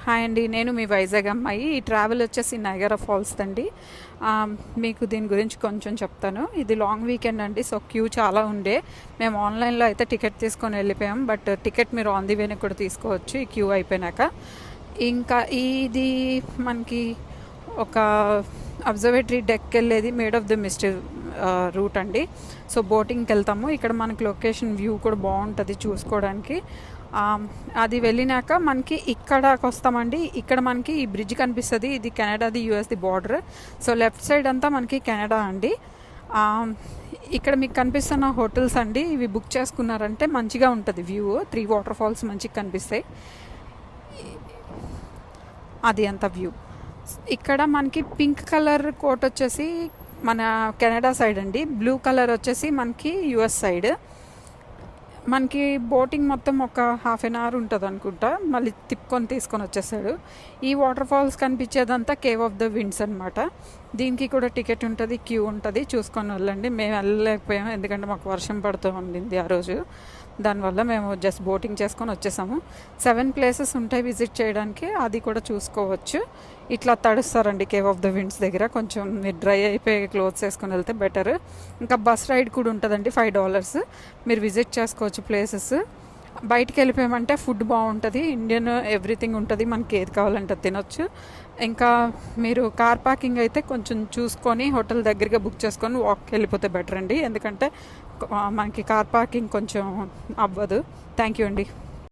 Hi అండి, నేను మీ వైజాగ్ అమ్మాయి. ఈ ట్రావెల్ వచ్చేసి నయాగరా ఫాల్స్ అండి. మీకు దీని గురించి కొంచెం చెప్తాను. ఇది లాంగ్ వీకెండ్ అండి, సో క్యూ చాలా ఉండే. మేము ఆన్లైన్లో అయితే టికెట్ తీసుకొని వెళ్ళిపోయాం, బట్ టికెట్ మీరు ఆన్ ది వేనే కూడా తీసుకోవచ్చు ఈ క్యూ అయిపోయినాక. ఇంకా ఇది మనకి ఒక అబ్జర్వేటరీ డెక్ వెళ్ళేది Maid of the Mist route అండి. సో బోటింగ్కి వెళ్తాము. ఇక్కడ మనకి లొకేషన్ వ్యూ కూడా బాగుంటుంది చూసుకోవడానికి. అది వెళ్ళినాక మనకి ఇక్కడకి వస్తామండి. ఇక్కడ మనకి ఈ బ్రిడ్జ్ కనిపిస్తుంది. ఇది కెనడాది యూఎస్ది బార్డర్. సో లెఫ్ట్ సైడ్ అంతా మనకి కెనడా అండి. ఇక్కడ మీకు కనిపిస్తున్న హోటల్స్ అండి, ఇవి బుక్ చేసుకున్నారంటే మంచిగా ఉంటుంది వ్యూ. 3 వాటర్ ఫాల్స్ మంచిగా కనిపిస్తాయి. అది అంత వ్యూ. ఇక్కడ మనకి పింక్ కలర్ కోట్ వచ్చేసి మన కెనడా సైడ్ అండి. బ్లూ కలర్ వచ్చేసి మనకి యుఎస్ సైడ్. మనకి బోటింగ్ మొత్తం ఒక హాఫ్ అన్ అవర్ ఉంటుంది అనుకుంటా, మళ్ళీ తిప్పుకొని తీసుకొని వచ్చేసాడు. ఈ వాటర్ ఫాల్స్ కనిపించేదంతా కేవ్ ఆఫ్ ద విండ్స్ అనమాట. దీనికి కూడా టికెట్ ఉంటుంది, క్యూ ఉంటుంది, చూసుకొని వెళ్ళండి. మేము వెళ్ళలేకపోయాము ఎందుకంటే మాకు వర్షం పడుతూ ఉండింది ఆ రోజు. దానివల్ల మేము జస్ట్ బోటింగ్ చేసుకొని వచ్చేసాము. 7 ప్లేసెస్ ఉంటాయి విజిట్ చేయడానికి, అది కూడా చూసుకోవచ్చు. ఇట్లా తడుస్తారండి కేవ్ ఆఫ్ ద విండ్స్ దగ్గర. కొంచెం మీరు డ్రై అయిపోయి క్లోత్స్ వేసుకొని వెళ్తే బెటర్. ఇంకా బస్ రైడ్ కూడా ఉంటుందండి, $5. మీరు విజిట్ చేసుకోవచ్చు ప్లేసెస్. బయటికి వెళ్ళిపోయామంటే ఫుడ్ బాగుంటుంది, ఇండియన్ ఎవ్రీథింగ్ ఉంటుంది, మనకి ఏది కావాలంటే తినొచ్చు. ఇంకా మీరు కార్ పార్కింగ్ అయితే కొంచెం చూసుకొని హోటల్ దగ్గరగా బుక్ చేసుకొని వాక్కి వెళ్ళిపోతే బెటర్ అండి, ఎందుకంటే మనకి కార్ పార్కింగ్ కొంచెం అవ్వదు. థ్యాంక్ యూ అండి.